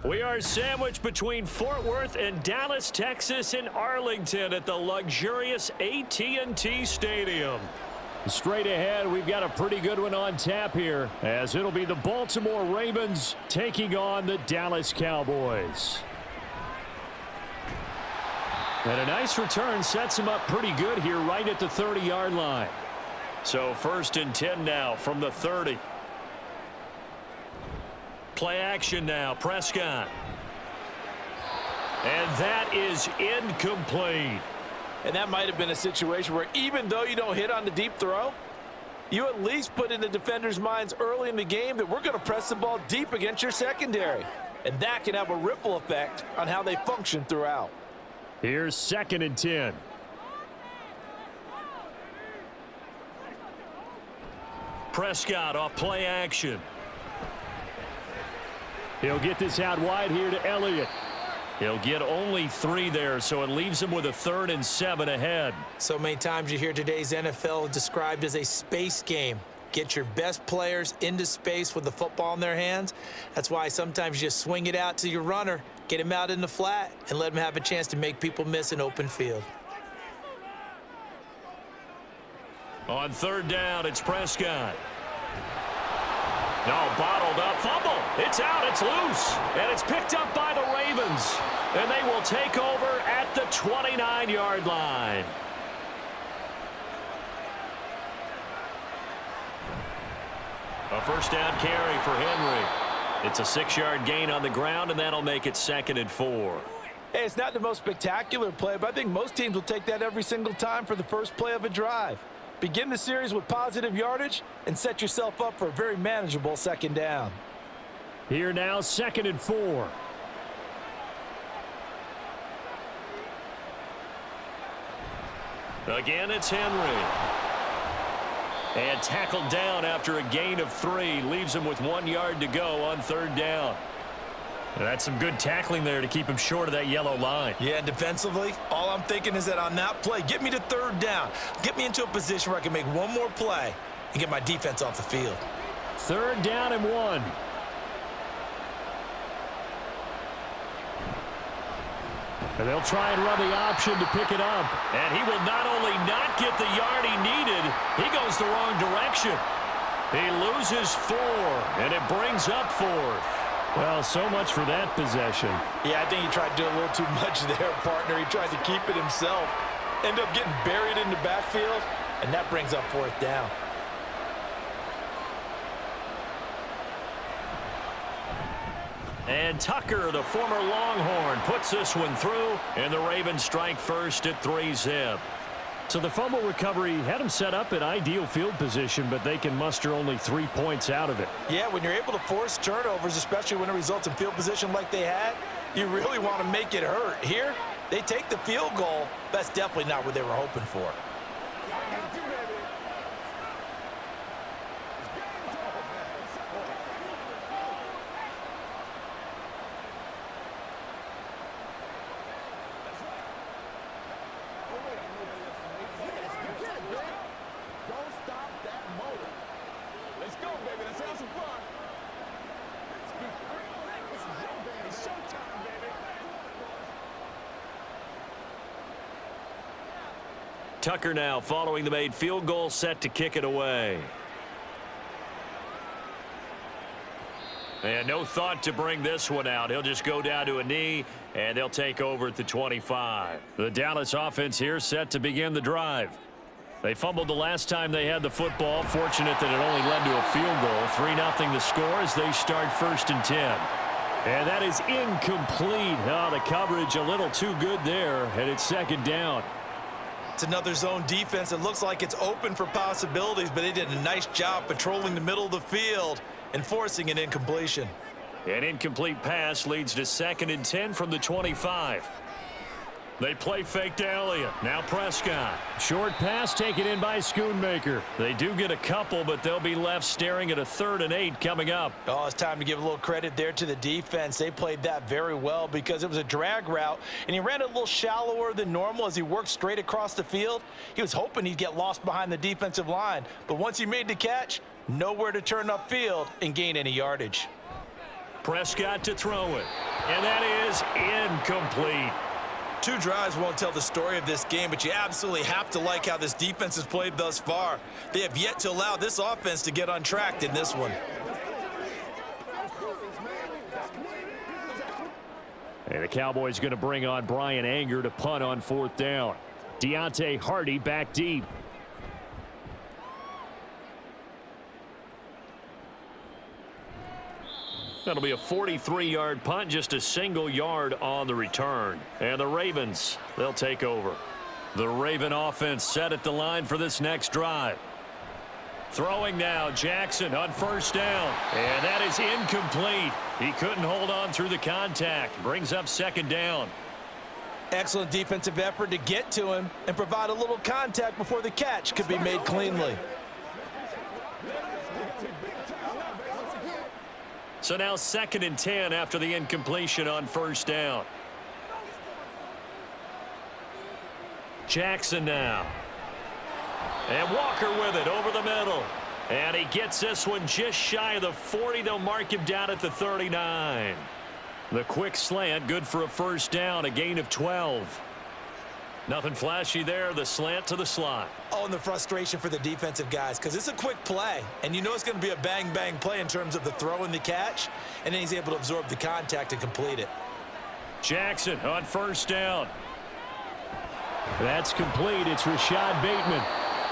We are sandwiched between Fort Worth and Dallas, Texas, and Arlington at the luxurious AT&T Stadium. Straight ahead, we've got a pretty good one on tap here, as it'll be the Baltimore Ravens taking on the Dallas Cowboys. And a nice return sets him up pretty good here right at the 30-yard line. So 1st and 10 now from the 30. Play action now, Prescott. And that is incomplete. And that might have been a situation where even though you don't hit on the deep throw, you at least put in the defender's minds early in the game that we're going to press the ball deep against your secondary. And that can have a ripple effect on how they function throughout. Here's 2nd and 10. Prescott off play action. He'll get this out wide here to Elliott. He'll get only 3 there, so it leaves him with a 3rd and 7 ahead. So many times you hear today's NFL described as a space game. Get your best players into space with the football in their hands. That's why sometimes you just swing it out to your runner, get him out in the flat, and let him have a chance to make people miss an open field. On 3rd down, it's Prescott. No, bottled up, fumble. It's out, it's loose, and it's picked up by the Ravens. And they will take over at the 29-yard line. A 1st down carry for Henry. It's a 6-yard gain on the ground, and that'll make it 2nd and 4. Hey, it's not the most spectacular play, but I think most teams will take that every single time for the first play of a drive. Begin the series with positive yardage and set yourself up for a very manageable 2nd down. Here now, 2nd and 4. Again, it's Henry. And tackled down after a gain of 3. Leaves him with 1 yard to go on 3rd down. That's some good tackling there to keep him short of that yellow line. Yeah, defensively, all I'm thinking is that on that play, get me to 3rd down. Get me into a position where I can make one more play and get my defense off the field. 3rd down and 1. And they'll try and run the option to pick it up. And he will not only not get the yard he needed, he goes the wrong direction. He loses 4, and it brings up 4th. Well, so much for that possession. Yeah, I think he tried to do a little too much there, partner. He tried to keep it himself. End up getting buried in the backfield, and that brings up 4th down. And Tucker, the former Longhorn, puts this one through, and the Ravens strike first at 3-zip. So the fumble recovery had them set up in ideal field position, but they can muster only 3 points out of it. Yeah, when you're able to force turnovers, especially when it results in field position like they had, you really want to make it hurt. Here, they take the field goal. That's definitely not what they were hoping for. Tucker now following the made field goal, set to kick it away. And no thought to bring this one out. He'll just go down to a knee, and they'll take over at the 25. The Dallas offense here set to begin the drive. They fumbled the last time they had the football. Fortunate that it only led to a field goal. 3-0 the score as they start 1st and 10. And that is incomplete. Oh, the coverage a little too good there, and it's 2nd down. It's another zone defense. It looks like it's open for possibilities, but they did a nice job patrolling the middle of the field and forcing an incompletion. An incomplete pass leads to 2nd and 10 from the 25. They play fake to Elliott. Now Prescott. Short pass taken in by Schoonmaker. They do get a couple, but they'll be left staring at a 3rd and 8 coming up. Oh, it's time to give a little credit there to the defense. They played that very well because it was a drag route, and he ran a little shallower than normal as he worked straight across the field. He was hoping he'd get lost behind the defensive line, but once he made the catch, nowhere to turn upfield and gain any yardage. Prescott to throw it. And that is incomplete. 2 drives won't tell the story of this game, but you absolutely have to like how this defense has played thus far. They have yet to allow this offense to get untracked in this one. And the Cowboys going to bring on Brian Anger to punt on 4th down. Deontay Hardy back deep. That'll be a 43-yard punt, just a single yard on the return. And the Ravens, they'll take over. The Raven offense set at the line for this next drive. Throwing now, Jackson on 1st down. And that is incomplete. He couldn't hold on through the contact. Brings up 2nd down. Excellent defensive effort to get to him and provide a little contact before the catch could be made cleanly. So now 2nd and 10 after the incompletion on 1st down. Jackson now. And Walker with it over the middle. And he gets this one just shy of the 40. They'll mark him down at the 39. The quick slant, good for a 1st down, a gain of 12. Nothing flashy there, the slant to the slot. Oh, and the frustration for the defensive guys, because it's a quick play, and you know it's going to be a bang-bang play in terms of the throw and the catch, and then he's able to absorb the contact and complete it. Jackson on 1st down. That's complete. It's Rashad Bateman.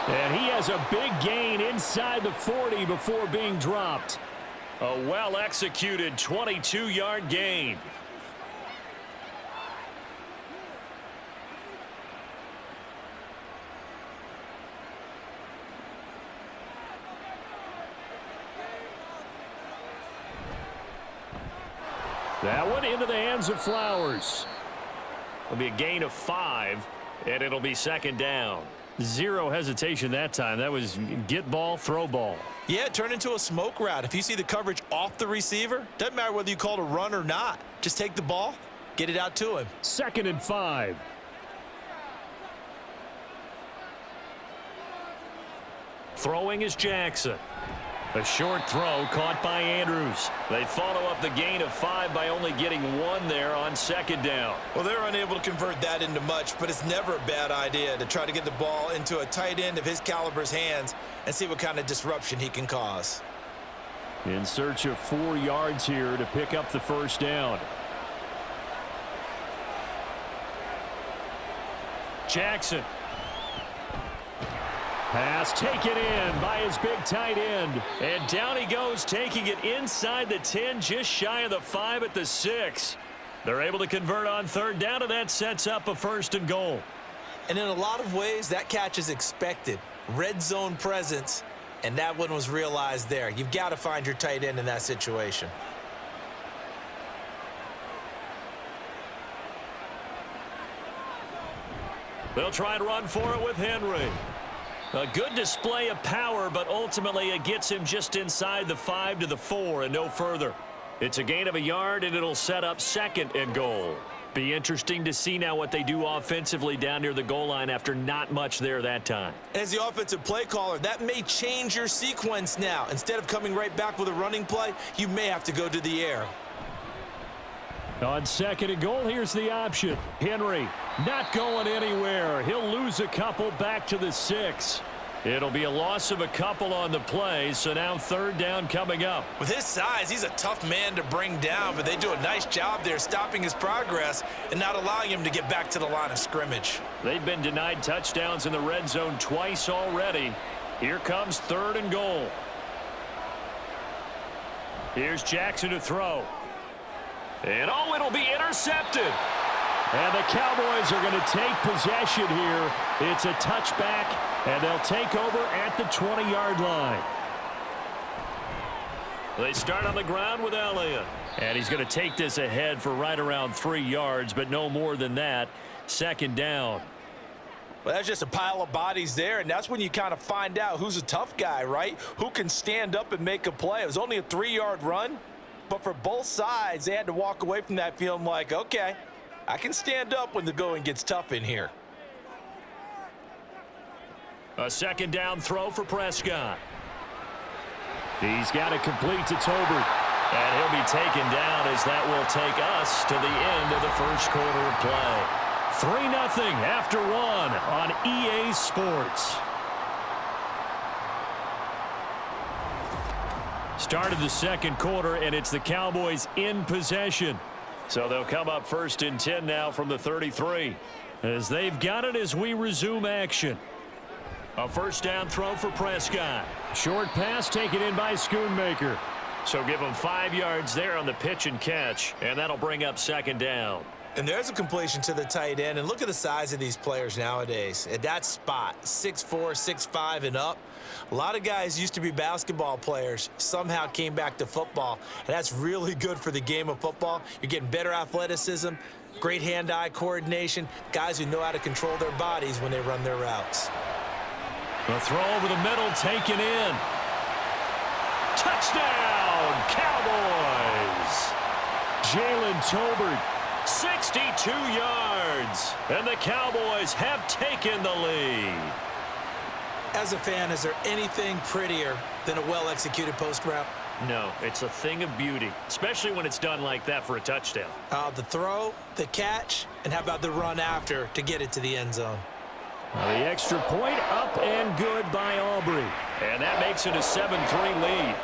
And he has a big gain inside the 40 before being dropped. A well-executed 22-yard gain. That one into the hands of Flowers. It'll be a gain of 5, and it'll be 2nd down. Zero hesitation that time. That was get ball, throw ball. Yeah, it turned into a smoke route. If you see the coverage off the receiver, doesn't matter whether you call it a run or not. Just take the ball, get it out to him. 2nd and 5. Throwing is Jackson. A short throw caught by Andrews. They follow up the gain of 5 by only getting 1 there on 2nd down. Well, they're unable to convert that into much, but it's never a bad idea to try to get the ball into a tight end of his caliber's hands and see what kind of disruption he can cause. In search of 4 yards here to pick up the 1st down. Jackson. Pass taken in by his big tight end. And down he goes, taking it inside the 10, just shy of the 5 at the 6. They're able to convert on 3rd down, and that sets up a 1st and goal. And in a lot of ways, that catch is expected. Red zone presence, and that one was realized there. You've got to find your tight end in that situation. They'll try and run for it with Henry. A good display of power, but ultimately it gets him just inside the 5 to the 4 and no further. It's a gain of a yard, and it'll set up 2nd and goal. Be interesting to see now what they do offensively down near the goal line after not much there that time. As the offensive play caller, that may change your sequence now. Instead of coming right back with a running play, you may have to go to the air. On 2nd and goal, here's the option. Henry not going anywhere. He'll lose a couple back to the 6. It'll be a loss of a couple on the play, so now 3rd down coming up. With his size, he's a tough man to bring down, but they do a nice job there stopping his progress and not allowing him to get back to the line of scrimmage. They've been denied touchdowns in the red zone twice already. Here comes 3rd and goal. Here's Jackson to throw. And oh, it'll be intercepted. And the Cowboys are going to take possession here. It's a touchback, and they'll take over at the 20-yard line. They start on the ground with Elliott. And he's going to take this ahead for right around 3 yards, but no more than that. 2nd down. Well, that's just a pile of bodies there, and that's when you kind of find out who's a tough guy, right? Who can stand up and make a play. It was only a 3-yard run, but for both sides, they had to walk away from that feeling like, okay, I can stand up when the going gets tough in here. A 2nd down throw for Prescott. He's got it complete to Tolbert. And he'll be taken down as that will take us to the end of the first quarter of play. 3-0 after one on EA Sports. Started the second quarter, and it's the Cowboys in possession. So they'll come up 1st and 10 now from the 33. As they've got it as we resume action. A first down throw for Prescott. Short pass taken in by Schoonmaker. So give him 5 yards there on the pitch and catch, and that'll bring up 2nd down. And there's a completion to the tight end. And look at the size of these players nowadays. At that spot, 6'4", 6'5", and up. A lot of guys used to be basketball players, somehow came back to football. And that's really good for the game of football. You're getting better athleticism, great hand-eye coordination, guys who know how to control their bodies when they run their routes. The throw over the middle, taken in. Touchdown, Cowboys! Jalen Tolbert, 62 yards, and the Cowboys have taken the lead. As a fan, is there anything prettier than a well-executed post route? No, it's a thing of beauty, especially when it's done like that for a touchdown. The throw, the catch, and how about the run after to get it to the end zone? The extra point up and good by Aubrey. And that makes it a 7-3 lead.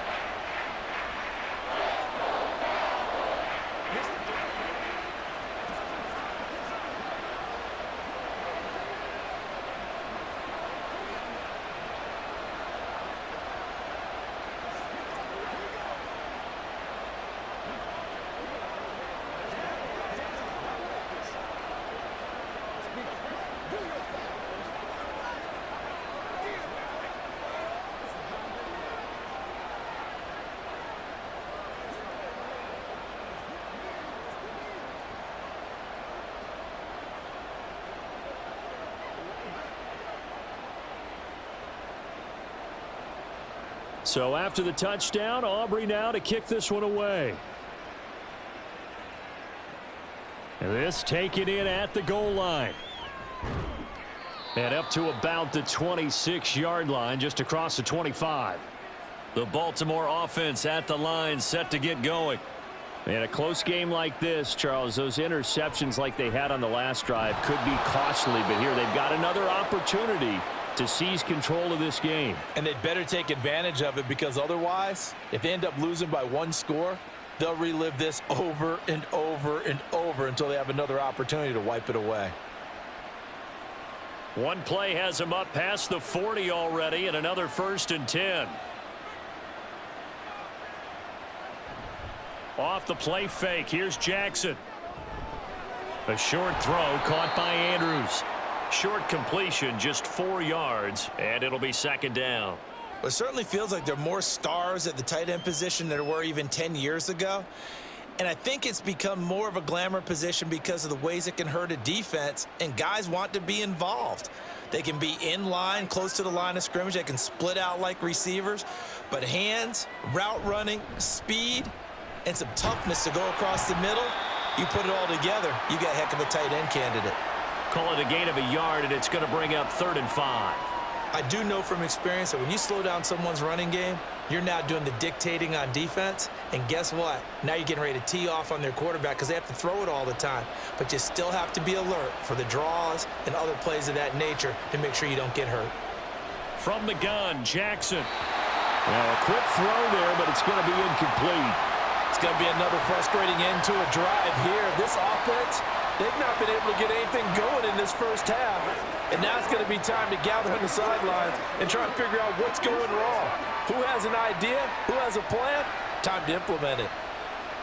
So after the touchdown, Aubrey now to kick this one away. And this taken in at the goal line. And up to about the 26-yard line, just across the 25. The Baltimore offense at the line, set to get going. In a close game like this, Charles, those interceptions like they had on the last drive could be costly, but here they've got another opportunity to seize control of this game. And they'd better take advantage of it, because otherwise, if they end up losing by 1 score, they'll relive this over and over and over until they have another opportunity to wipe it away. One play has him up past the 40 already, and another 1st and 10. Off the play fake, here's Jackson. A short throw caught by Andrews. Short completion, just 4 yards, and it'll be 2nd down. Well, it certainly feels like there are more stars at the tight end position than there were even 10 years ago. And I think it's become more of a glamour position because of the ways it can hurt a defense, and guys want to be involved. They can be in line, close to the line of scrimmage. They can split out like receivers. But hands, route running, speed, and some toughness to go across the middle, you put it all together, you got a heck of a tight end candidate. Call it a gain of a yard, and it's going to bring up 3rd and 5. I do know from experience that when you slow down someone's running game, you're now doing the dictating on defense. And guess what? Now you're getting ready to tee off on their quarterback because they have to throw it all the time. But you still have to be alert for the draws and other plays of that nature to make sure you don't get hurt. From the gun, Jackson. Well, a quick throw there, but it's going to be incomplete. It's going to be another frustrating end to a drive here. This offense, they've not been able to get anything going in this first half. And now it's going to be time to gather on the sidelines and try and figure out what's going wrong. Who has an idea? Who has a plan? Time to implement it.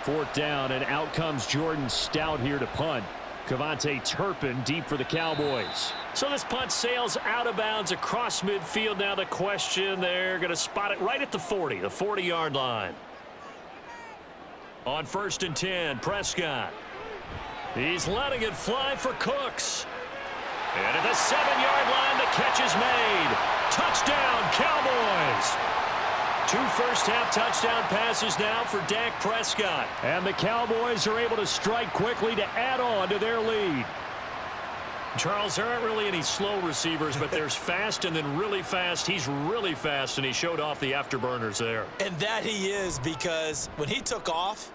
4th down, and out comes Jordan Stout here to punt. Kevontae Turpin deep for the Cowboys. So this punt sails out of bounds across midfield. Now the question, they're going to spot it right at the 40, the 40-yard line. On 1st and 10, Prescott. He's letting it fly for Cooks. And at the 7-yard line, the catch is made. Touchdown, Cowboys. 2 first-half touchdown passes now for Dak Prescott. And the Cowboys are able to strike quickly to add on to their lead. Charles, there aren't really any slow receivers, but there's fast and then really fast. He's really fast, and he showed off the afterburners there. And that he is, because when he took off,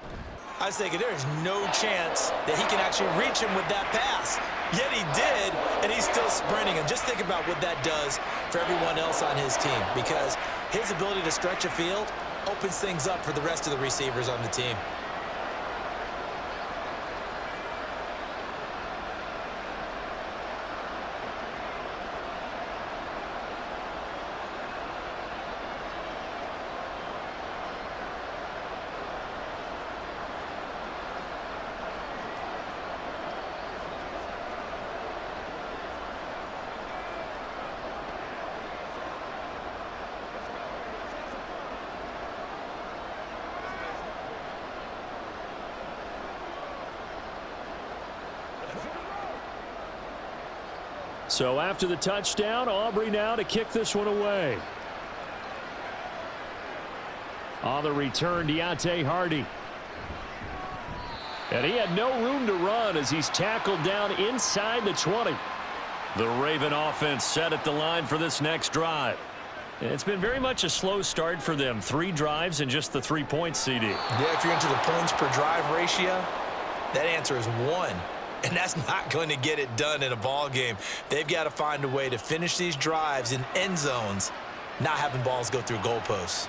I was thinking there is no chance that he can actually reach him with that pass. Yet he did, and he's still sprinting. And just think about what that does for everyone else on his team, because his ability to stretch a field opens things up for the rest of the receivers on the team. So after the touchdown, Aubrey now to kick this one away. On the return, Deontay Hardy. And he had no room to run as he's tackled down inside the 20. The Raven offense set at the line for this next drive. It's been very much a slow start for them. 3 drives and just the 3 points, CD. Yeah, if you're into the points per drive ratio, that answer is 1. And that's not going to get it done in a ball game. They've got to find a way to finish these drives in end zones, not having balls go through goalposts.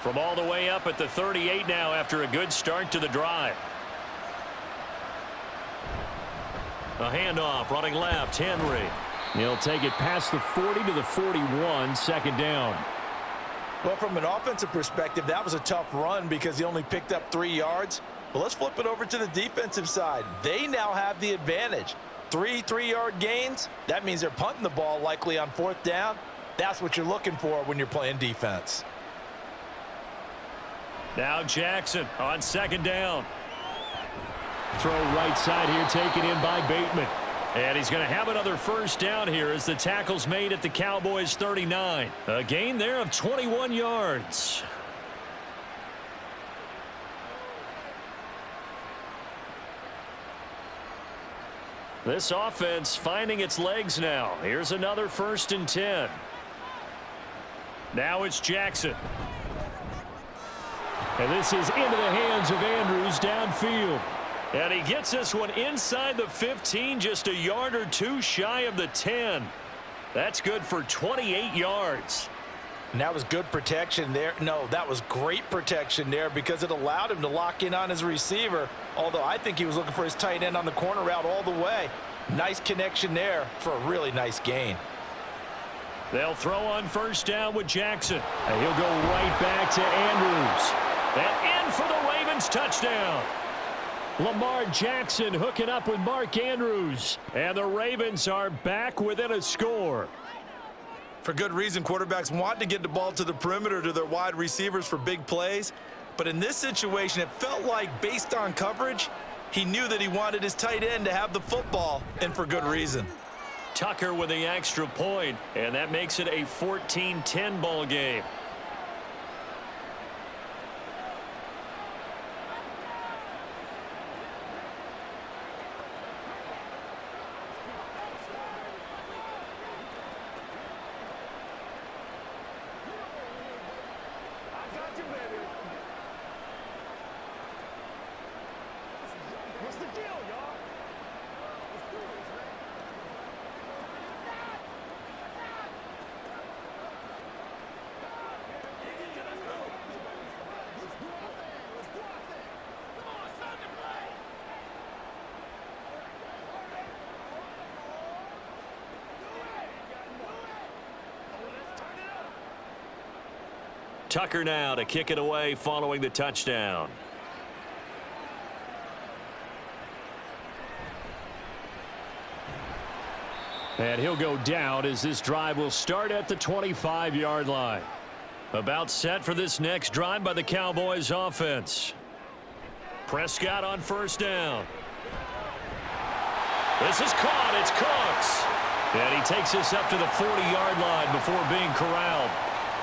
From all the way up at the 38 now after a good start to the drive. A handoff running left, Henry. He'll take it past the 40 to the 41, second down. Well, from an offensive perspective, that was a tough run because he only picked up 3 yards. But let's flip it over to the defensive side. They now have the advantage. 3 3-yard gains. That means they're punting the ball likely on 4th down. That's what you're looking for when you're playing defense. Now Jackson on second down. Throw right side here taken in by Bateman. And he's going to have another first down here as the tackle's made at the Cowboys 39. A gain there of 21 yards. This offense finding its legs now. Here's another 1st and 10. Now it's Jackson. And this is into the hands of Andrews downfield. And he gets this one inside the 15, just a yard or 2 shy of the 10. That's good for 28 yards. And that was good protection there. No, that was great protection there because it allowed him to lock in on his receiver. Although I think he was looking for his tight end on the corner route all the way. Nice connection there for a really nice gain. They'll throw on first down with Jackson. And he'll go right back to Andrews. And in for the Ravens touchdown. Lamar Jackson hooking up with Mark Andrews. And the Ravens are back within a score. For good reason, quarterbacks want to get the ball to the perimeter to their wide receivers for big plays. But in this situation, it felt like based on coverage, he knew that he wanted his tight end to have the football, and for good reason. Tucker with the extra point, and that makes it a 14-10 ball game. Tucker now to kick it away following the touchdown. And he'll go down as this drive will start at the 25-yard line. About set for this next drive by the Cowboys offense. Prescott on first down. This is caught. It's Cooks. And he takes this up to the 40-yard line before being corralled.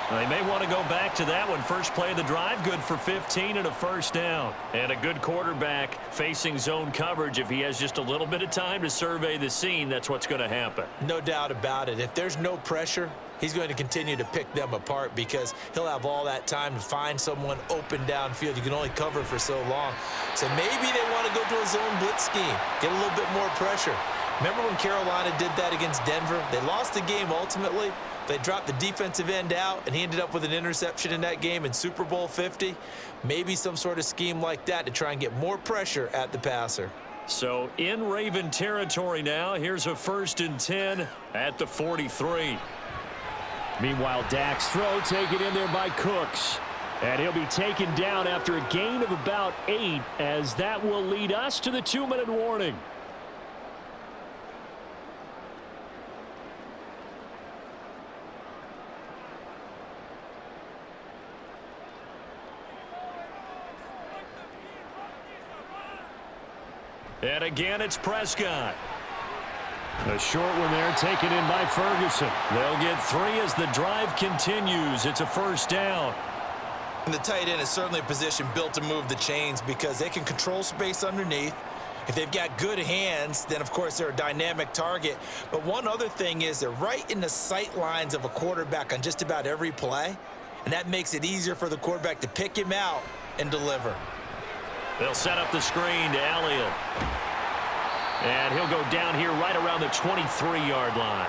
They may want to go back to that one. First play of the drive, good for 15 and a first down. And a good quarterback facing zone coverage. If he has just a little bit of time to survey the scene, that's what's going to happen. No doubt about it. If there's no pressure, he's going to continue to pick them apart because he'll have all that time to find someone open downfield. You can only cover for so long. So maybe they want to go to a zone blitz scheme, get a little bit more pressure. Remember when Carolina did that against Denver? They lost the game ultimately. They dropped the defensive end out, and he ended up with an interception in that game in Super Bowl 50. Maybe some sort of scheme like that to try and get more pressure at the passer. So in Raven territory now, here's a 1st and 10 at the 43. Meanwhile, Dak's throw taken in there by Cooks. And he'll be taken down after a gain of about 8, as that will lead us to the 2-minute warning. And again, it's Prescott. A short one there taken in by Ferguson. They'll get 3 as the drive continues. It's a first down. And the tight end is certainly a position built to move the chains because they can control space underneath. If they've got good hands, then, of course, they're a dynamic target. But one other thing is they're right in the sight lines of a quarterback on just about every play, and that makes it easier for the quarterback to pick him out and deliver. They'll set up the screen to Elliott. And he'll go down here right around the 23-yard line.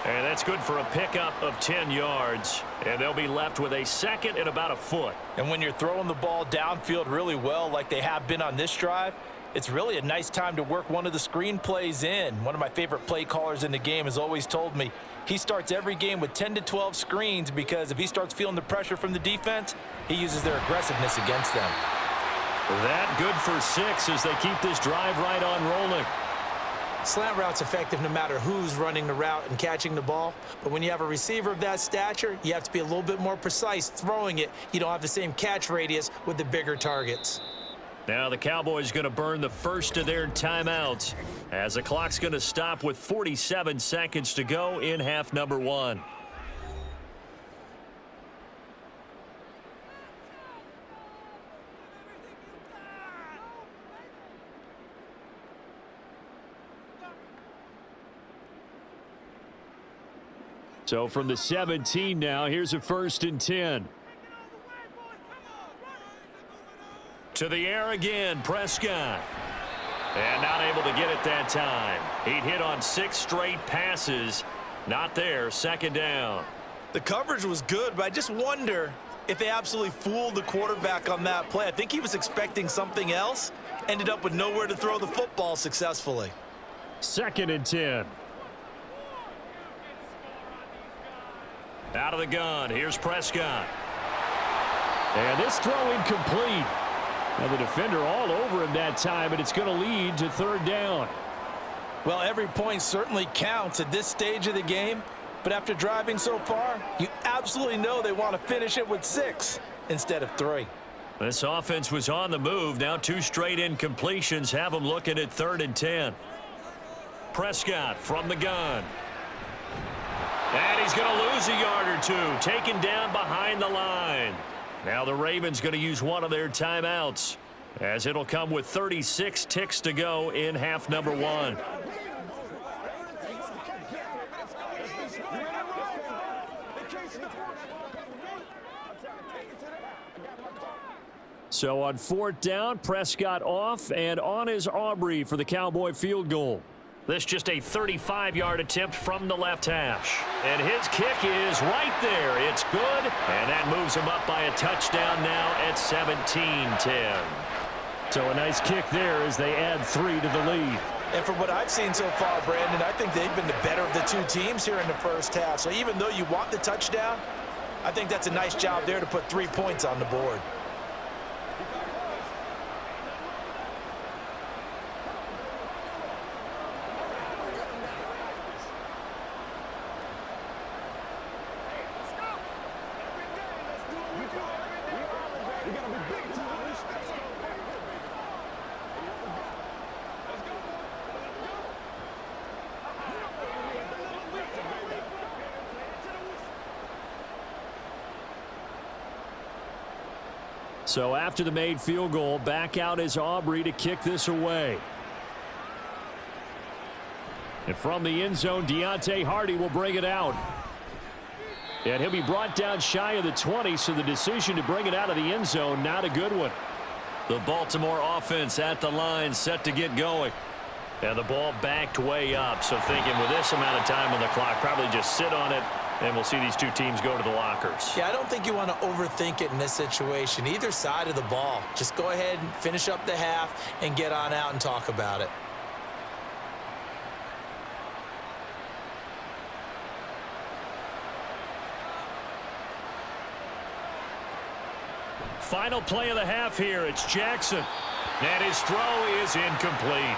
And that's good for a pickup of 10 yards. And they'll be left with a 2nd and about a foot. And when you're throwing the ball downfield really well like they have been on this drive, it's really a nice time to work one of the screen plays in. One of my favorite play callers in the game has always told me he starts every game with 10 to 12 screens because if he starts feeling the pressure from the defense, he uses their aggressiveness against them. That good for 6 as they keep this drive right on rolling. Slant route's effective no matter who's running the route and catching the ball. But when you have a receiver of that stature, you have to be a little bit more precise throwing it. You don't have the same catch radius with the bigger targets. Now the Cowboys going to burn the first of their timeouts as the clock's going to stop with 47 seconds to go in half number 1. So from the 17 now, here's a 1st and 10. To the air again, Prescott. And not able to get it that time. He'd hit on 6 straight passes. Not there, 2nd down. The coverage was good, but I just wonder if they absolutely fooled the quarterback on that play. I think he was expecting something else. Ended up with nowhere to throw the football successfully. 2nd and 10. Out of the gun, here's Prescott. And this throw incomplete. Now the defender all over him that time, and it's going to lead to 3rd down. Well, every point certainly counts at this stage of the game, but after driving so far, you absolutely know they want to finish it with 6 instead of 3. This offense was on the move. Now 2 straight incompletions have them looking at 3rd and 10. Prescott from the gun. And he's going to lose a yard or 2, taken down behind the line. Now the Ravens going to use one of their timeouts as it'll come with 36 ticks to go in half number 1. So on 4th down, Prescott off, and on is Aubrey for the Cowboy field goal. This just a 35-yard attempt from the left hash. And his kick is right there. It's good. And that moves him up by a touchdown now at 17-10. So a nice kick there as they add 3 to the lead. And from what I've seen so far, Brandon, I think they've been the better of the 2 teams here in the first half. So even though you want the touchdown, I think that's a nice job there to put 3 points on the board. So after the made field goal, back out is Aubrey to kick this away. And from the end zone, Deontay Hardy will bring it out. And he'll be brought down shy of the 20, so the decision to bring it out of the end zone, not a good one. The Baltimore offense at the line, set to get going. And the ball backed way up, so thinking with this amount of time on the clock, probably just sit on it, and we'll see these two teams go to the lockers. Yeah, I don't think you want to overthink it in this situation. Either side of the ball. Just go ahead and finish up the half and get on out and talk about it. Final play of the half here. It's Jackson. And his throw is incomplete.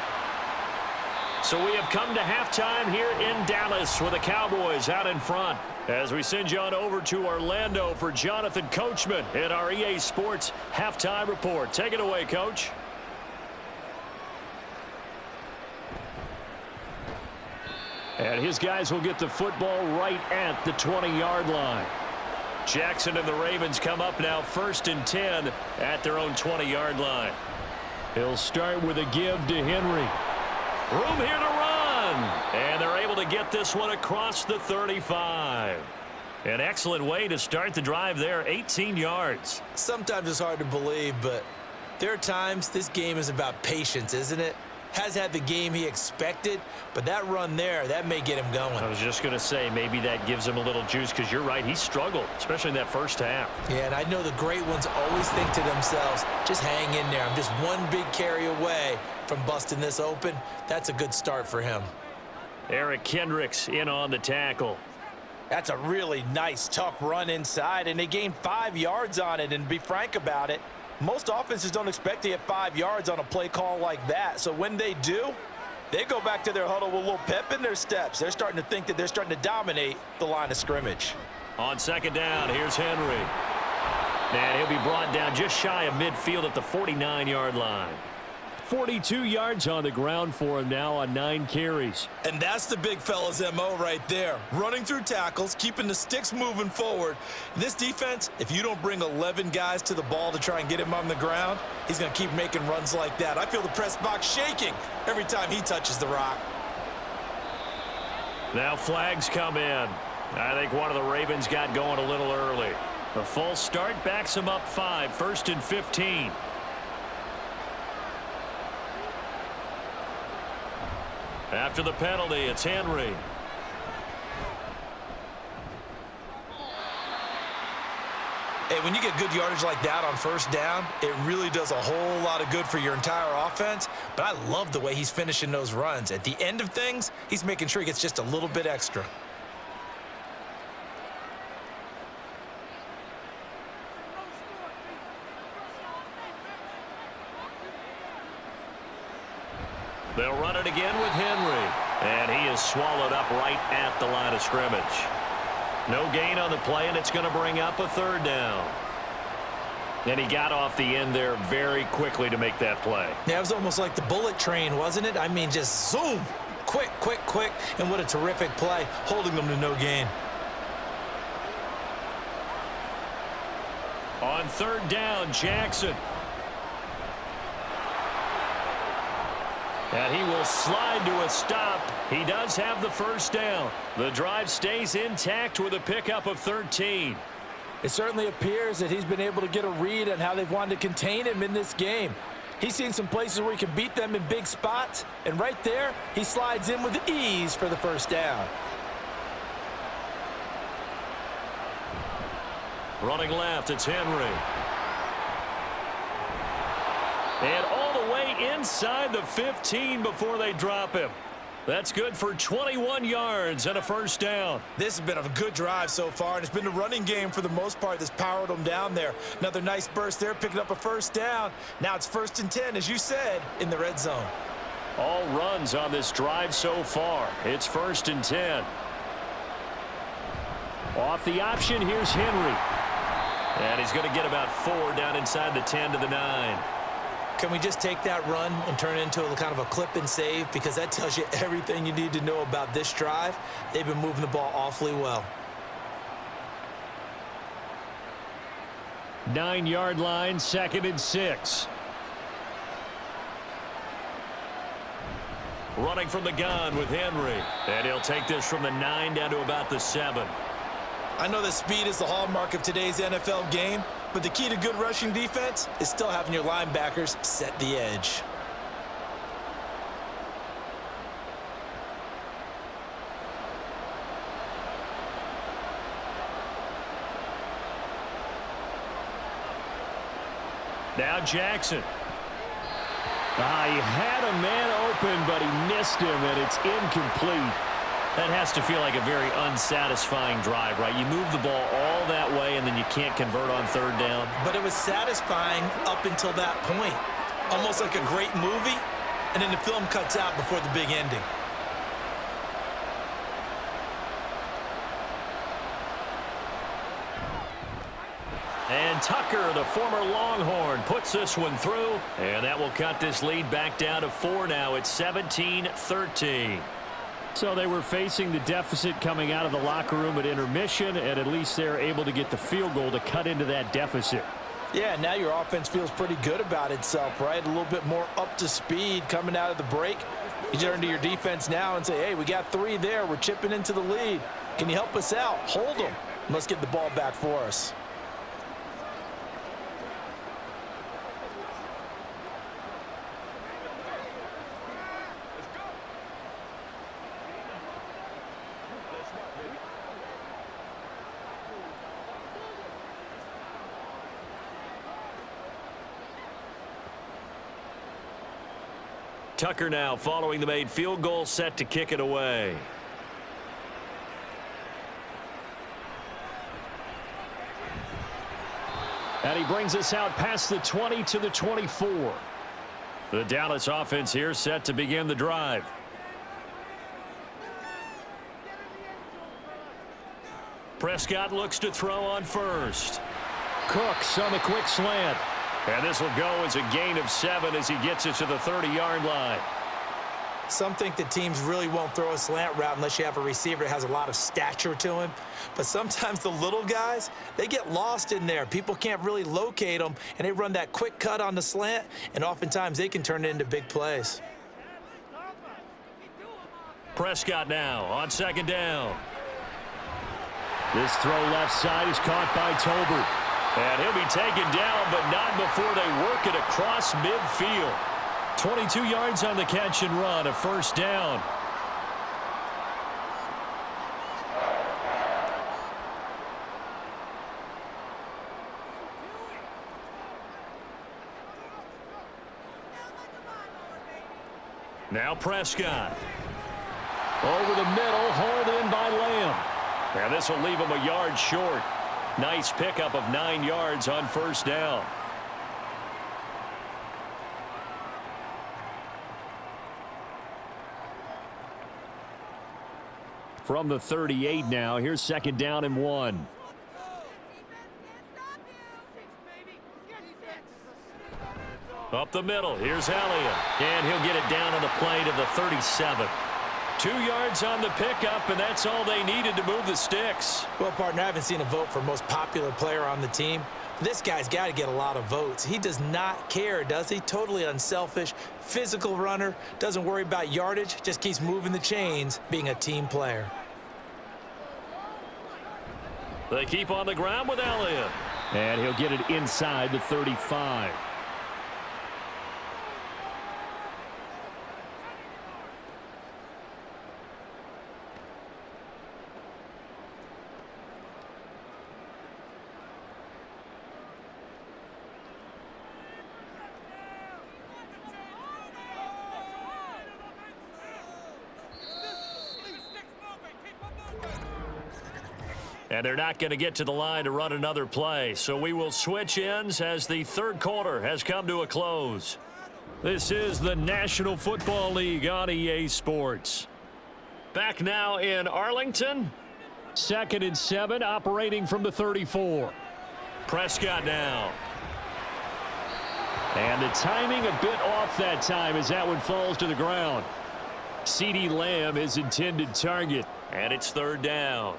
So we have come to halftime here in Dallas with the Cowboys out in front. As we send you on over to Orlando for Jonathan Coachman in our EA Sports Halftime Report. Take it away, Coach. And his guys will get the football right at the 20-yard line. Jackson and the Ravens come up now 1st and 10 at their own 20-yard line. He'll start with a give to Henry. Room here to run. And they're able to get this one across the 35. An excellent way to start the drive there, 18 yards. Sometimes it's hard to believe, but there are times this game is about patience, isn't it? Has had the game he expected, but that run there, that may get him going. I was just going to say, maybe that gives him a little juice, because you're right, he struggled, especially in that first half. Yeah, and I know the great ones always think to themselves, just hang in there. I'm just one big carry away from busting this open. That's a good start for him. Eric Kendricks in on the tackle. That's a really nice, tough run inside, and they gained 5 yards on it. And to be frank about it, most offenses don't expect to get 5 yards on a play call like that. So when they do, they go back to their huddle with a little pep in their steps. They're starting to think that they're starting to dominate the line of scrimmage. On 2nd down, here's Henry. And he'll be brought down just shy of midfield at the 49-yard line. 42 yards on the ground for him now on 9 carries. And that's the big fella's MO right there. Running through tackles, keeping the sticks moving forward. This defense, if you don't bring 11 guys to the ball to try and get him on the ground, he's going to keep making runs like that. I feel the press box shaking every time he touches the rock. Now flags come in. I think one of the Ravens got going a little early. The false start backs him up 5, 1st and 15. After the penalty, it's Henry. Hey, when you get good yardage like that on 1st down, it really does a whole lot of good for your entire offense. But I love the way he's finishing those runs. At the end of things, he's making sure he gets just a little bit extra. They'll run it again with Henry. And he is swallowed up right at the line of scrimmage. No gain on the play, and it's going to bring up a 3rd down. And he got off the end there very quickly to make that play. Yeah, it was almost like the bullet train, wasn't it? I mean, just zoom. Quick, quick, quick. And what a terrific play, holding them to no gain. On 3rd down, Jackson. And he will slide to a stop. He does have the 1st down. The drive stays intact with a pickup of 13. It certainly appears that he's been able to get a read on how they've wanted to contain him in this game. He's seen some places where he can beat them in big spots, and right there, he slides in with ease for the 1st down. Running left, it's Henry. And all the way inside the 15 before they drop him. That's good for 21 yards and a 1st down. This has been a good drive so far, and it's been a running game for the most part that's powered them down there. Another nice burst there, picking up a 1st down. Now it's 1st and 10, as you said, in the red zone. All runs on this drive so far. It's 1st and 10. Off the option, here's Henry. And he's going to get about 4 down inside the 10 to the 9. Can we just take that run and turn it into a kind of a clip and save? Because that tells you everything you need to know about this drive. They've been moving the ball awfully well. 9-yard line, 2nd and 6. Running from the gun with Henry. And he'll take this from the 9 down to about the 7. I know that speed is the hallmark of today's NFL game, but the key to good rushing defense is still having your linebackers set the edge. Now Jackson. He had a man open, but he missed him, and it's incomplete. That has to feel like a very unsatisfying drive, right? You move the ball all that way, and then you can't convert on 3rd down. But it was satisfying up until that point. Almost like a great movie, and then the film cuts out before the big ending. And Tucker, the former Longhorn, puts this one through, and that will cut this lead back down to 4 now. It's 17-13. So they were facing the deficit coming out of the locker room at intermission, and at least they're able to get the field goal to cut into that deficit. Yeah, now your offense feels pretty good about itself, right? A little bit more up to speed coming out of the break. You turn to your defense now and say, hey, we got 3 there. We're chipping into the lead. Can you help us out? Hold them. Let's get the ball back for us. Tucker now following the made field goal, set to kick it away. And he brings us out past the 20 to the 24. The Dallas offense here set to begin the drive. Prescott looks to throw on 1st. Cooks on the quick slant. And this will go as a gain of 7 as he gets it to the 30-yard line. Some think that teams really won't throw a slant route unless you have a receiver that has a lot of stature to him. But sometimes the little guys, they get lost in there. People can't really locate them, and they run that quick cut on the slant, and oftentimes they can turn it into big plays. Prescott now on 2nd down. This throw left side is caught by Tolbert. And he'll be taken down, but not before they work it across midfield. 22 yards on the catch and run, a 1st down. Now Prescott. Over the middle, hauled in by Lamb. And this will leave him a yard short. Nice pickup of 9 yards on 1st down. From the 38 now, here's 2nd down and 1. Up the middle, here's Elliott. And he'll get it down on the play to the 37. 2 yards on the pickup, and that's all they needed to move the sticks. Well, partner, I haven't seen a vote for most popular player on the team. This guy's got to get a lot of votes. He does not care, does he? Totally unselfish, physical runner, doesn't worry about yardage, just keeps moving the chains, being a team player. They keep on the ground with Elliott. And he'll get it inside the 35. And they're not going to get to the line to run another play. So we will switch ends as the 3rd quarter has come to a close. This is the National Football League on EA Sports. Back now in Arlington. 2nd and 7, operating from the 34. Prescott now. And the timing a bit off that time as that one falls to the ground. CeeDee Lamb is intended target. And it's 3rd down.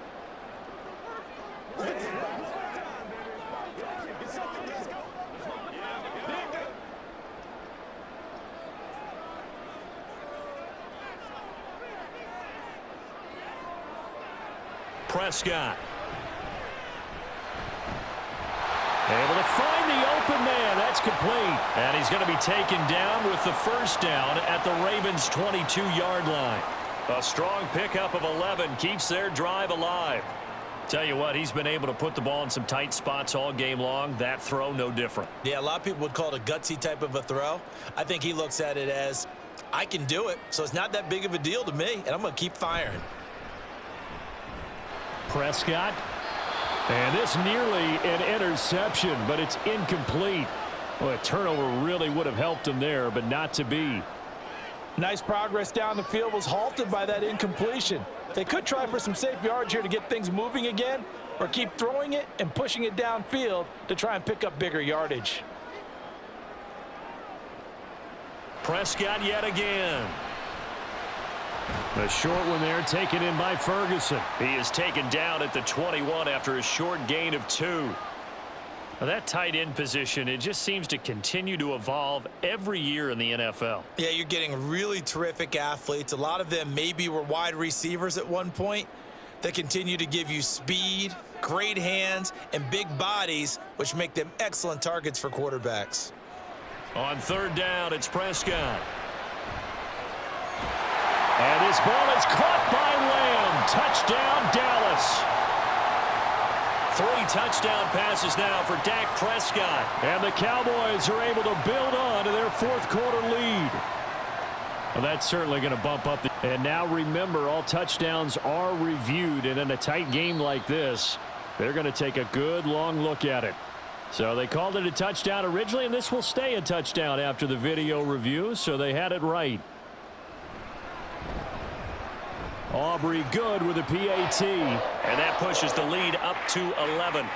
Prescott. Able to find the open man. That's complete. And he's going to be taken down with the first down at the Ravens' 22-yard line. A strong pickup of 11 keeps their drive alive. Tell you what, he's been able to put the ball in some tight spots all game long. That throw, no different. Yeah, a lot of people would call it a gutsy type of a throw. I think he looks at it as, I can do it, so it's not that big of a deal to me, and I'm going to keep firing. Prescott. And this nearly an interception, but it's incomplete. Well, a turnover really would have helped him there, but not to be. Nice progress down the field was halted by that incompletion. They could try for some safe yards here to get things moving again, or keep throwing it and pushing it downfield to try and pick up bigger yardage. Prescott yet again. The short one there taken in by Ferguson. He is taken down at the 21 after a short gain of 2. Now, that tight end position, it just seems to continue to evolve every year in the NFL. Yeah, you're getting really terrific athletes. A lot of them maybe were wide receivers at one point. They continue to give you speed, great hands, and big bodies, which make them excellent targets for quarterbacks. On third down, it's Prescott. And this ball is caught by Lamb. Touchdown, Dallas. 3 touchdown passes now for Dak Prescott. And the Cowboys are able to build on to their fourth-quarter lead. Well, that's certainly going to bump up. And now remember, all touchdowns are reviewed. And in a tight game like this, they're going to take a good long look at it. So they called it a touchdown originally, and this will stay a touchdown after the video review, so they had it right. Aubrey good with a PAT. And that pushes the lead up to 11.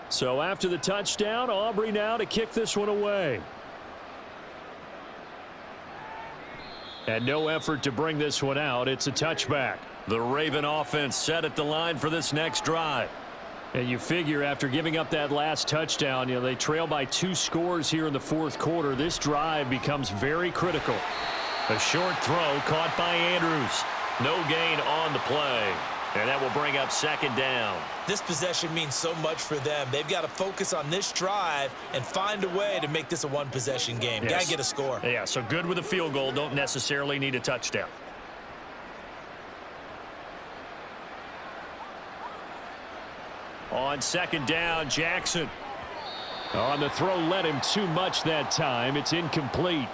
So after the touchdown, Aubrey now to kick this one away. And no effort to bring this one out. It's a touchback. The Raven offense set at the line for this next drive. And you figure after giving up that last touchdown, they trail by 2 scores here in the fourth quarter. This drive becomes very critical. A short throw caught by Andrews. No gain on the play. And that will bring up second down. This possession means so much for them. They've got to focus on this drive and find a way to make this a one-possession game. Yes. Got to get a score. Yeah, so good with a field goal. Don't necessarily need a touchdown. On second down, Jackson. On the throw, led him too much that time. It's incomplete.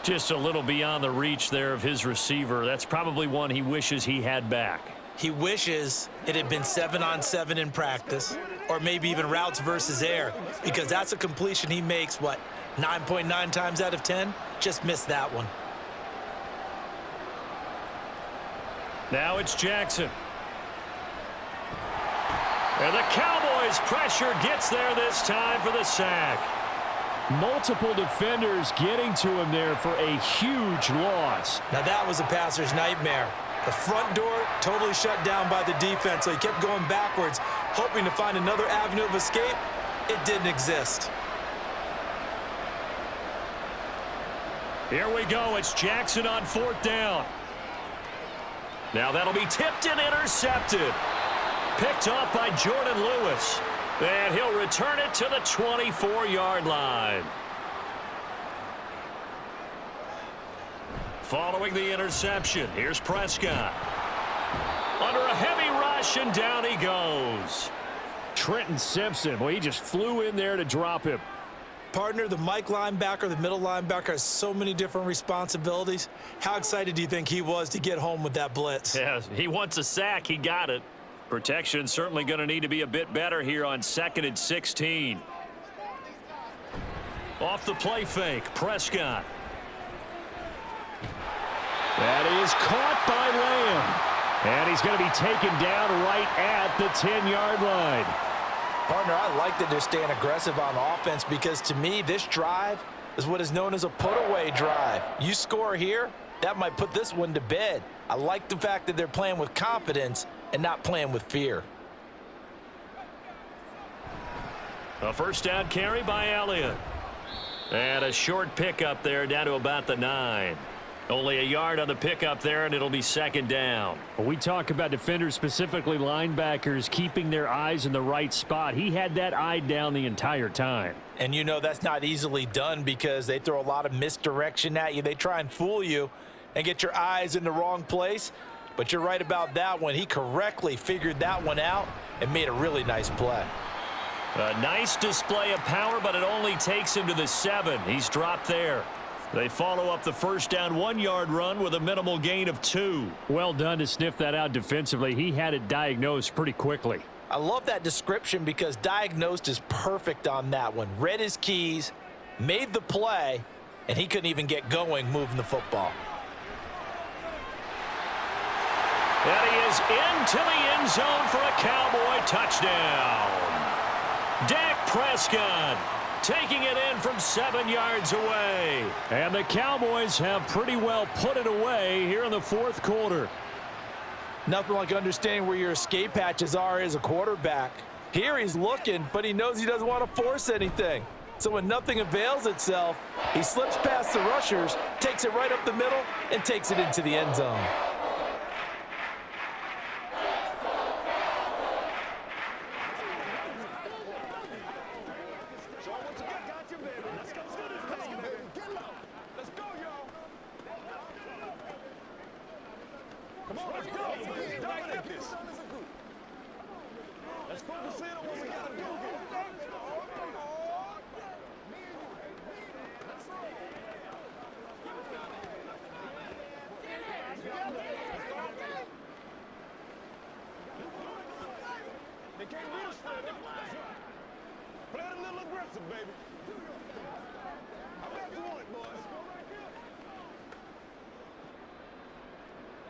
Just a little beyond the reach there of his receiver. That's probably one he wishes he had back. He wishes it had been 7-on-7 in practice, or maybe even routes versus air, because that's a completion he makes, 9.9 times out of 10? Just missed that one. Now it's Jackson. And the Cowboys pressure gets there this time for the sack. Multiple defenders getting to him there for a huge loss. Now that was a passer's nightmare. The front door totally shut down by the defense, so he kept going backwards, hoping to find another avenue of escape. It didn't exist. Here we go. It's Jackson on fourth down. Now that'll be tipped and intercepted. Picked off by Jordan Lewis. And he'll return it to the 24-yard line. Following the interception, here's Prescott. Under a heavy rush, and down he goes. Trenton Simpson, well, he just flew in there to drop him. Partner, the Mike linebacker, the middle linebacker has so many different responsibilities. How excited do you think he was to get home with that blitz? Yeah, he wants a sack. He got it. Protection certainly going to need to be a bit better here on 2nd and 16. Off the play fake, Prescott. That is caught by Lamb. And he's going to be taken down right at the 10-yard line. Partner, I like that they're staying aggressive on offense because to me, this drive is what is known as a put-away drive. You score here, that might put this one to bed. I like the fact that they're playing with confidence and not playing with fear. A first down carry by Elliott. And a short pickup there down to about the 9. Only a yard on the pickup there, and it'll be 2nd down. When we talk about defenders, specifically linebackers, keeping their eyes in the right spot. He had that eye down the entire time. And you know that's not easily done because they throw a lot of misdirection at you. They try and fool you and get your eyes in the wrong place. But you're right about that one. He correctly figured that one out and made a really nice play. A nice display of power, but it only takes him to the 7. He's dropped there. They follow up the first down 1-yard run with a minimal gain of 2. Well done to sniff that out defensively. He had it diagnosed pretty quickly. I love that description because diagnosed is perfect on that one. Read his keys, made the play, and he couldn't even get going moving the football. And he is into the end zone for a Cowboy touchdown. Dak Prescott taking it in from 7 yards away. And the Cowboys have pretty well put it away here in the 4th quarter. Nothing like understanding where your escape hatches are as a quarterback. Here he's looking, but he knows he doesn't want to force anything. So when nothing avails itself, he slips past the rushers, takes it right up the middle, and takes it into the end zone.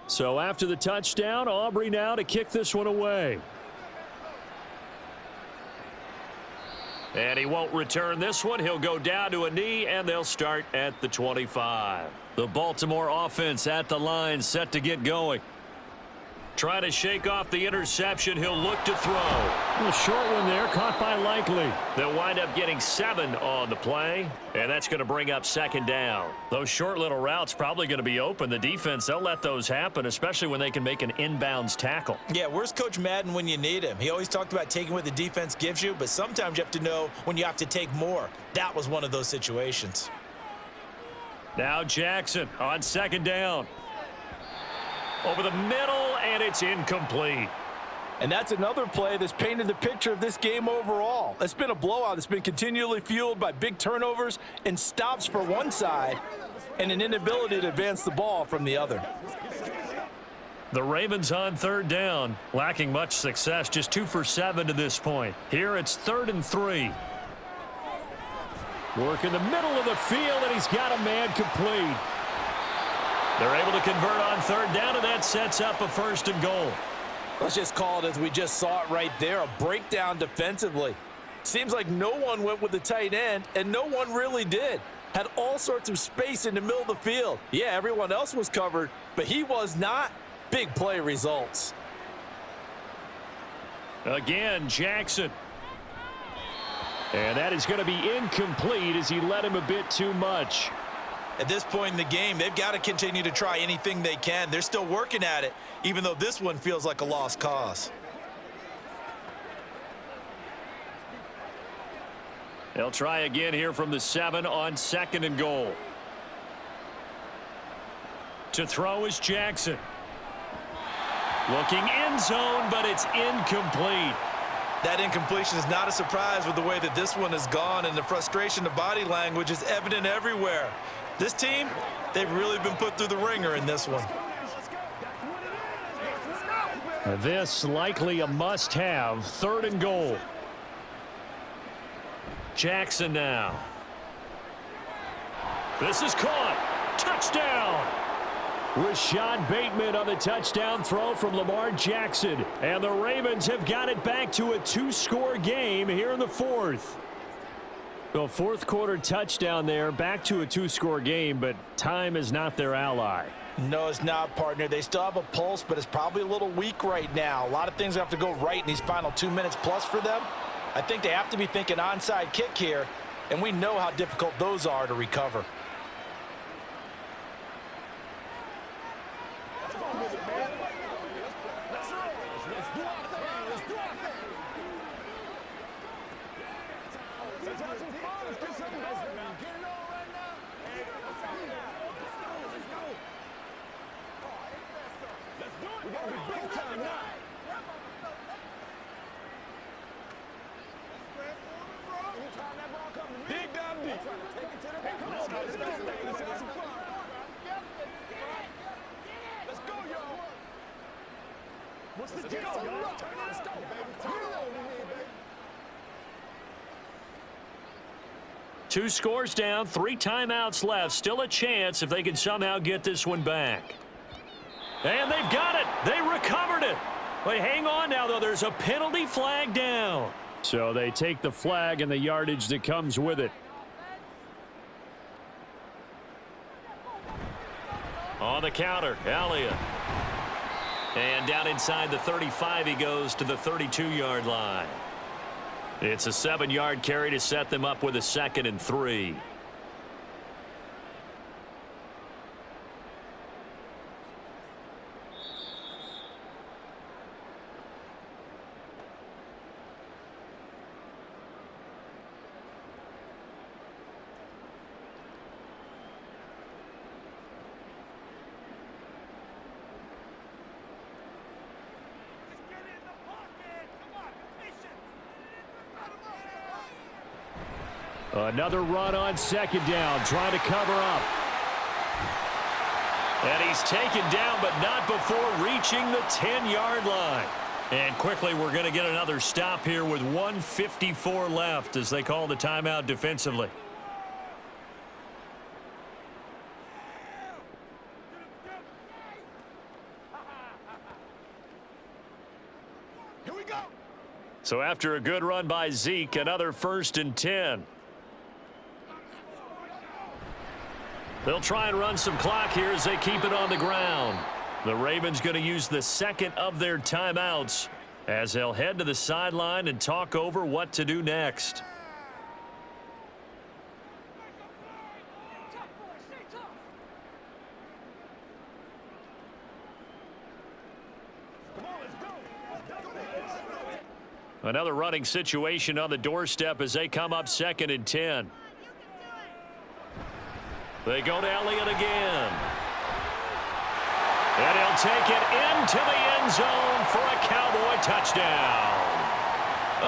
So after the touchdown, Aubrey now to kick this one away. And he won't return this one. He'll go down to a knee, and they'll start at the 25. The Baltimore offense at the line, set to get going. Trying to shake off the interception. He'll look to throw. A little short one there, caught by Likely. They'll wind up getting 7 on the play, and that's going to bring up 2nd down. Those short little routes probably going to be open. The defense, they'll let those happen, especially when they can make an inbounds tackle. Yeah, where's Coach Madden when you need him? He always talked about taking what the defense gives you, but sometimes you have to know when you have to take more. That was one of those situations. Now Jackson on 2nd down. Over the middle, and it's incomplete. And that's another play that's painted the picture of this game overall. It's been a blowout. It's been continually fueled by big turnovers and stops for one side and an inability to advance the ball from the other. The Ravens on 3rd down, lacking much success, just 2 for 7 to this point. Here it's 3rd and 3. Work in the middle of the field, and he's got a man complete. They're able to convert on 3rd down, and that sets up a 1st and goal. Let's just call it as we just saw it right there, a breakdown defensively. Seems like no one went with the tight end, and no one really did. Had all sorts of space in the middle of the field. Yeah, everyone else was covered, but he was not. Big play results. Again, Jackson. And that is going to be incomplete as he led him a bit too much. At this point in the game, they've got to continue to try anything they can. They're still working at it, even though this one feels like a lost cause. They'll try again here from the 7 on 2nd and goal. To throw is Jackson. Looking end zone, but it's incomplete. That incompletion is not a surprise with the way that this one has gone, and the frustration, the body language is evident everywhere. This team, they've really been put through the ringer in this one. This likely a must-have. 3rd and goal. Jackson now. This is caught. Touchdown. Rashad Bateman on the touchdown throw from Lamar Jackson. And the Ravens have got it back to a 2-score game here in the 4th. The 4th quarter touchdown there, back to a 2-score game, but time is not their ally. No, it's not, partner. They still have a pulse, but it's probably a little weak right now. A lot of things have to go right in these final 2 minutes plus for them. I think they have to be thinking onside kick here, and we know how difficult those are to recover. Two scores down, 3 timeouts left. Still a chance if they can somehow get this one back. And they've got it. They recovered it. But hang on now, though. There's a penalty flag down. So they take the flag and the yardage that comes with it. On the counter, Elliott. And down inside the 35, he goes to the 32-yard line. It's a 7-yard carry to set them up with a 2nd and 3. Another run on 2nd down, trying to cover up. And he's taken down, but not before reaching the 10-yard line. And quickly, we're going to get another stop here with 1:54 left as they call the timeout defensively. Here we go. So after a good run by Zeke, another 1st and 10. They'll try and run some clock here as they keep it on the ground. The Ravens going to use the 2nd of their timeouts as they'll head to the sideline and talk over what to do next. Another running situation on the doorstep as they come up 2nd and 10. They go to Elliott again. And he'll take it into the end zone for a Cowboy touchdown.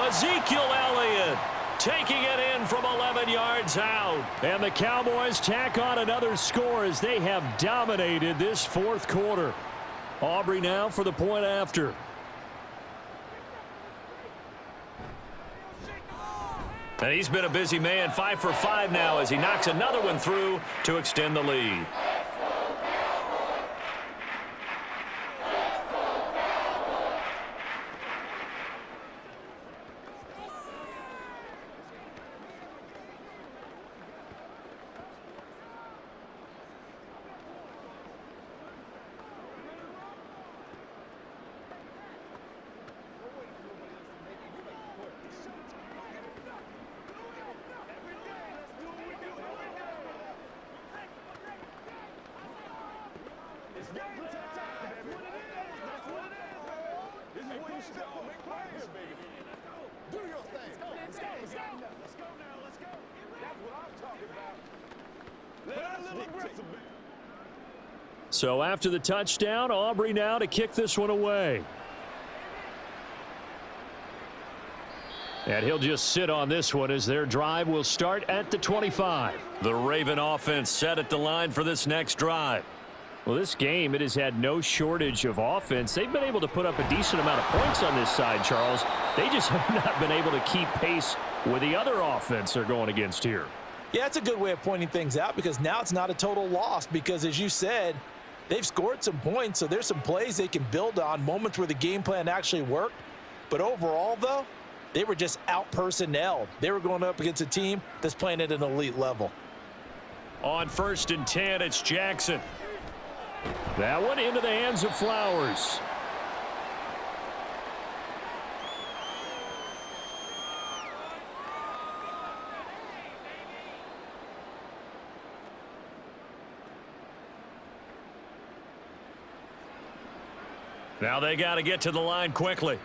Ezekiel Elliott taking it in from 11 yards out. And the Cowboys tack on another score as they have dominated this 4th quarter. Aubrey now for the point after. And he's been a busy man, 5 for 5 now as he knocks another one through to extend the lead. So after the touchdown, Aubrey now to kick this one away. And he'll just sit on this one as their drive will start at the 25. The Raven offense set at the line for this next drive. Well, this game, it has had no shortage of offense. They've been able to put up a decent amount of points on this side, Charles. They just have not been able to keep pace with the other offense they're going against here. Yeah, it's a good way of pointing things out because now it's not a total loss because, as you said, they've scored some points, so there's some plays they can build on, moments where the game plan actually worked. But overall, though, they were just out-personnelled. They were going up against a team that's playing at an elite level. On 1st and 10, it's Jackson. That one into the hands of Flowers. Now they got to get to the line quickly.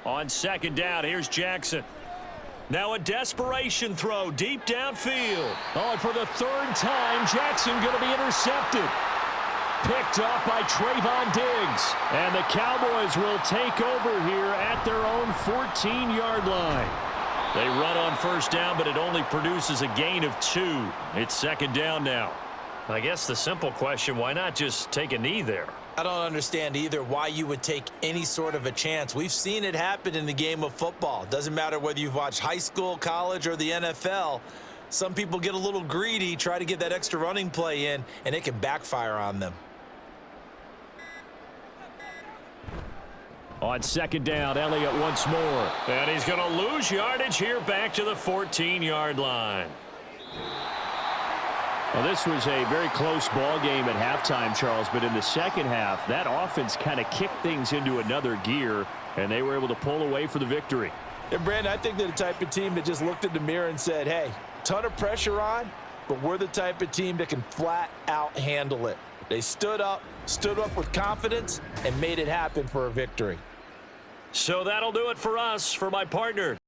On 2nd down, here's Jackson. Now a desperation throw deep downfield. Oh, and for the 3rd time, Jackson going to be intercepted. Picked up by Trayvon Diggs. And the Cowboys will take over here at their own 14-yard line. They run on 1st down, but it only produces a gain of 2. It's 2nd down now. I guess the simple question, why not just take a knee there? I don't understand either why you would take any sort of a chance. We've seen it happen in the game of football. Doesn't matter whether you've watched high school, college, or the NFL. Some people get a little greedy, try to get that extra running play in, and it can backfire on them. On 2nd down, Elliott once more. And he's going to lose yardage here back to the 14-yard line. Well, this was a very close ball game at halftime, Charles, but in the second half, that offense kind of kicked things into another gear, and they were able to pull away for the victory. And, Brandon, I think they're the type of team that just looked in the mirror and said, hey, ton of pressure on, but we're the type of team that can flat out handle it. They stood up with confidence, and made it happen for a victory. So that'll do it for us. For my partner,